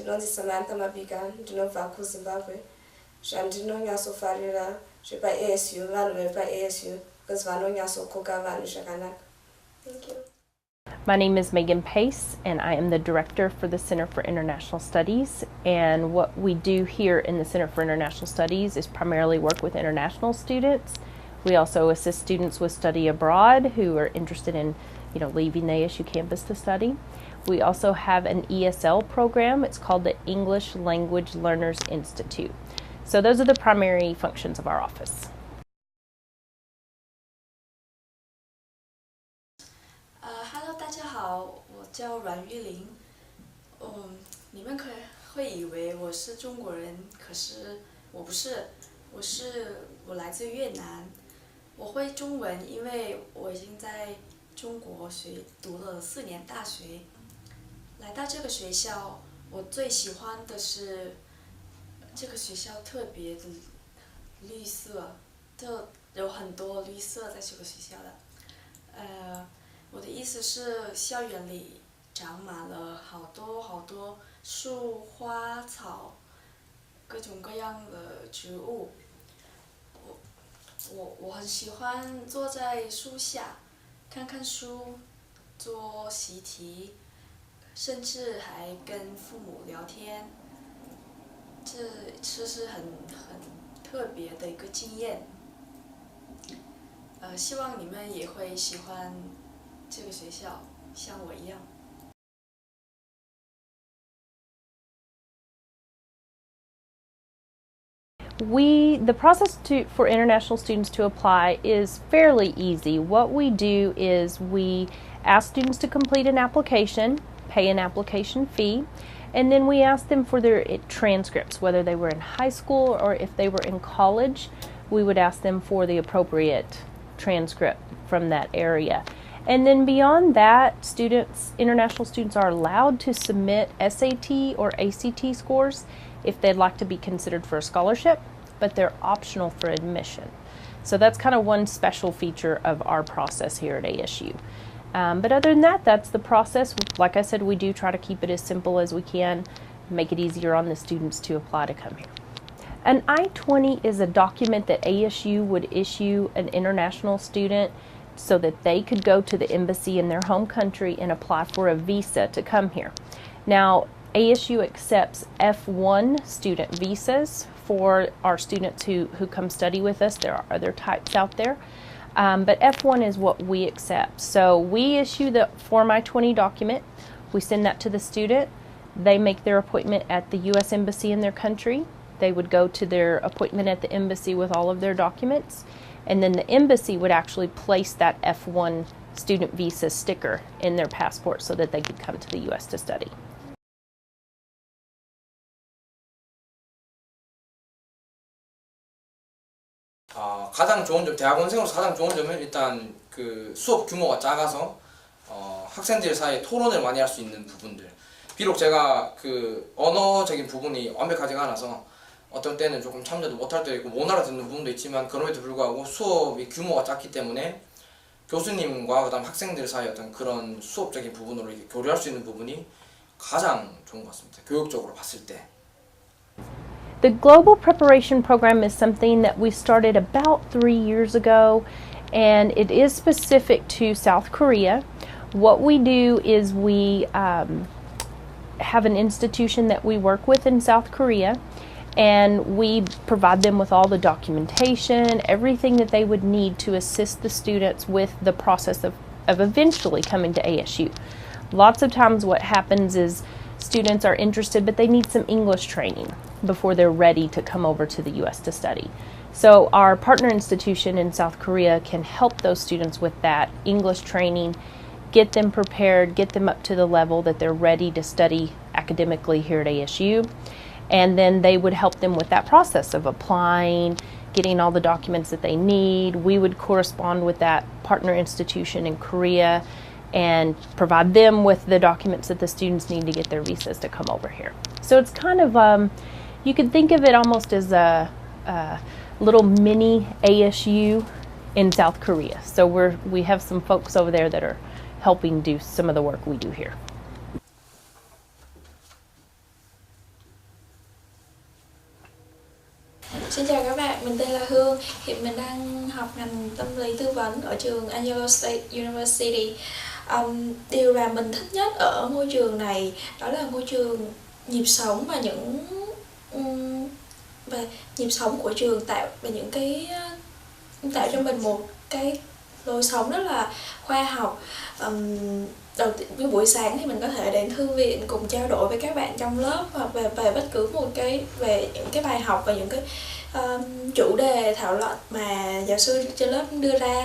ndinonzi Samantha Mabika, ndinobva kuZimbabwe. Zvandinonyatsofarira zvepaASU, vanhu vepaASU, because vanonyatsokoka vanhu zvakanaka. Thank you. My name is Megan Pace, and I am the director for the Center for International Studies. And what we do here in the Center for International Studies is primarily work with international students. We also assist students with study abroad who are interested in, leaving the ASU campus to study. We also have an ESL program. It's called the English Language Learners Institute. So those are the primary functions of our office. Hello， 大家好，我叫阮玉玲。你们会以为我是中国人，可是我不是，我来自越南。我会中文，因为我已经在中国读了4年大学。来到这个学校，我最喜欢的是这个学校特别的绿色，有很多绿色在这个学校的。我的意思是，校园里长满了好多树、花草，各种各样的植物。我很喜欢坐在树下，看看书，做习题，甚至还跟父母聊天。这是很特别的一个经验。希望你们也会喜欢这个学校，像我一样。The process for international students to apply is fairly easy. What we do is we ask students to complete an application, pay an application fee, and then we ask them for their transcripts, whether they were in high school or if they were in college. We would ask them for the appropriate transcript from that area. And then beyond that, international students are allowed to submit SAT or ACT scores if they'd like to be considered for a scholarship, but they're optional for admission. So that's kind of one special feature of our process here at ASU. But other than that, that's the process. Like I said, we do try to keep it as simple as we can, make it easier on the students to apply to come here. An I-20 is a document that ASU would issue an international student so that they could go to the embassy in their home country and apply for a visa to come here. Now, ASU accepts F1 student visas for our students who come study with us. There are other types out there, but F1 is what we accept. So we issue the Form I-20 document. We send that to the student. They make their appointment at the U.S. Embassy in their country. They would go to their appointment at the embassy with all of their documents, and then the embassy would actually place that F1 student visa sticker in their passport so that they could come to the U.S. to study. 가장 좋은 점, 대학원생으로서 가장 좋은 점은 일단 그 수업 규모가 작아서 학생들 사이에 토론을 많이 할 수 있는 부분들. 비록 제가 그 언어적인 부분이 완벽하지가 않아서 어떤 때는 조금 참여도 못할 때도 있고 못 알아듣는 부분도 있지만 그럼에도 불구하고 수업이 규모가 작기 때문에 교수님과 그다음 학생들 사이 어떤 그런 수업적인 부분으로 이렇게 교류할 수 있는 부분이 가장 좋은 것 같습니다. 교육적으로 봤을 때. The Global Preparation Program is something that we started about 3 years ago, and it is specific to South Korea. What we do is we have an institution that we work with in South Korea, and we provide them with all the documentation, everything that they would need to assist the students with the process of eventually coming to ASU. Lots of times what happens is students are interested, but they need some English training before they're ready to come over to the U.S. to study. So our partner institution in South Korea can help those students with that English training, get them prepared, get them up to the level that they're ready to study academically here at ASU. And then they would help them with that process of applying, getting all the documents that they need. We would correspond with that partner institution in Korea and provide them with the documents that the students need to get their visas to come over here. So it's kind of, you could think of it almost as a little mini ASU in South Korea. So we have some folks over there that are helping do some of the work we do here. Hiện mình đang học ngành tâm lý tư vấn ở trường Iowa State University. Điều làm mình thích nhất ở ngôi trường này đó là ngôi trường nhịp sống và và nhịp sống của trường tạo cho mình một cái lối sống rất là khoa học. Đầu tiên với buổi sáng thì mình có thể đến thư viện cùng trao đổi với các bạn trong lớp hoặc về bất cứ về những cái bài học và những cái chủ đề thảo luận mà giáo sư trên lớp đưa ra.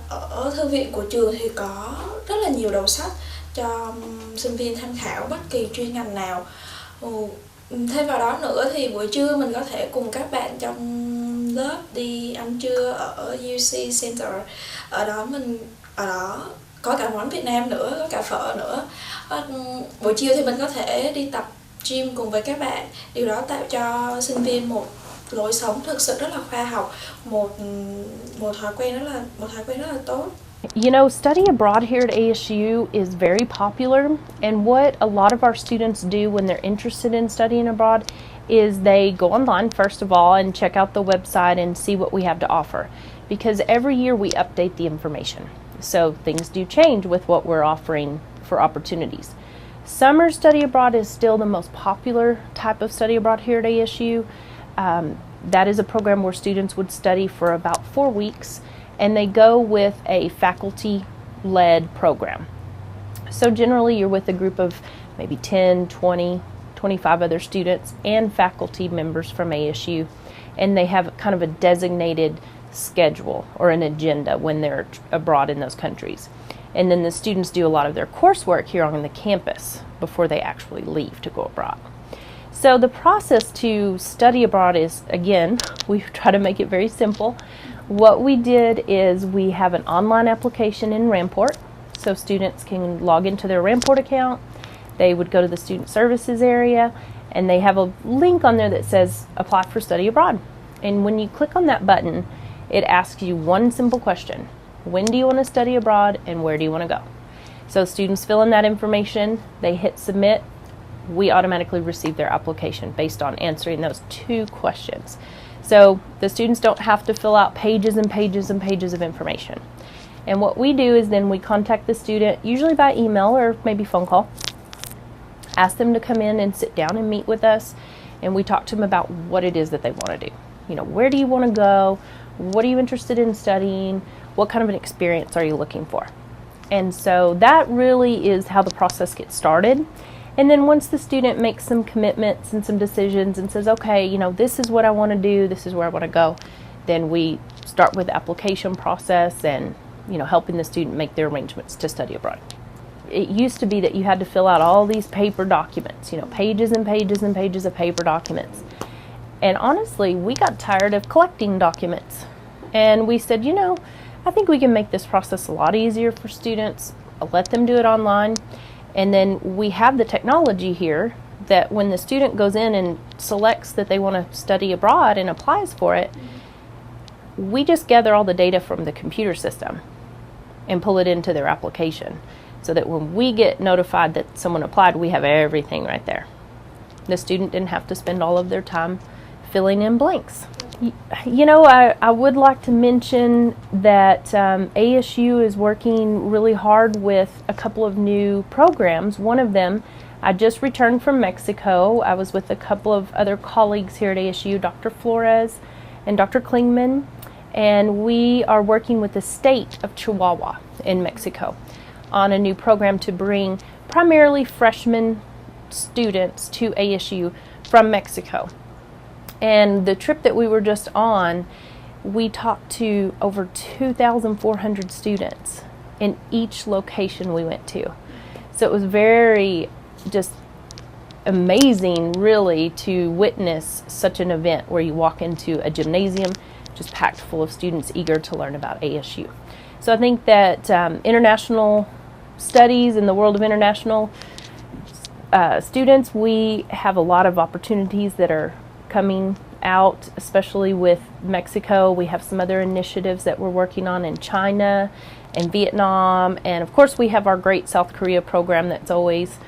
Ở thư viện của trường thì có rất là nhiều đầu sách cho sinh viên tham khảo bất kỳ chuyên ngành nào. Thêm vào đó nữa thì buổi trưa mình có thể cùng các bạn trong lớp đi ăn trưa ở UC Center. Ở đó có cả món Việt Nam nữa, có cả phở nữa. Buổi chiều thì mình có thể đi tập gym cùng với các bạn. Điều đó tạo cho sinh viên một lối sống thực sự rất là khoa học, một thói quen rất là tốt. You know, study abroad here at ASU is very popular, and what a lot of our students do when they're interested in studying abroad is they go online first of all and check out the website and see what we have to offer, because every year we update the information. So things do change with what we're offering for opportunities. Summer study abroad is still the most popular type of study abroad here at ASU. That is a program where students would study for about 4 weeks, and they go with a faculty-led program. So generally you're with a group of maybe 10, 20, 25 other students and faculty members from ASU, and they have kind of a designated schedule or an agenda when they're abroad in those countries. And then the students do a lot of their coursework here on the campus before they actually leave to go abroad. So the process to study abroad is, again, we try to make it very simple. What we did is we have an online application in Ramport, so students can log into their Ramport account. They would go to the student services area, and they have a link on there that says apply for study abroad. And when you click on that button, it asks you one simple question: when do you want to study abroad and where do you want to go? So students fill in that information, they hit submit, we automatically receive their application based on answering those 2 questions. So the students don't have to fill out pages and pages and pages of information. And what we do is then we contact the student, usually by email or maybe phone call, ask them to come in and sit down and meet with us, and we talk to them about what it is that they want to do. You know, where do you want to go? What are you interested in studying? What kind of an experience are you looking for? And so that really is how the process gets started. And then once the student makes some commitments and some decisions and says, okay, you know, this is what I want to do, this is where I want to go, then we start with the application process and, you know, helping the student make their arrangements to study abroad. It used to be that you had to fill out all these paper documents, you know, pages and pages and pages of paper documents. And honestly, we got tired of collecting documents. And we said, you know, I think we can make this process a lot easier for students. I'll let them do it online. And then we have the technology here that when the student goes in and selects that they want to study abroad and applies for it, we just gather all the data from the computer system and pull it into their application, so that when we get notified that someone applied, we have everything right there. The student didn't have to spend all of their time filling in blanks. You know, I would like to mention that ASU is working really hard with a couple of new programs. One of them, I just returned from Mexico. I was with a couple of other colleagues here at ASU, Dr. Flores and Dr. Klingman, and we are working with the state of Chihuahua in Mexico on a new program to bring primarily freshman students to ASU from Mexico. And the trip that we were just on, we talked to over 2,400 students in each location we went to. So it was very just amazing, really, to witness such an event where you walk into a gymnasium just packed full of students eager to learn about ASU. So I think that international studies in the world of international students, we have a lot of opportunities that are coming out, especially with Mexico. We have some other initiatives that we're working on in China and Vietnam, and of course we have our great South Korea program that's always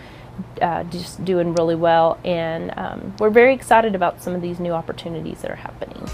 just doing really well, and we're very excited about some of these new opportunities that are happening.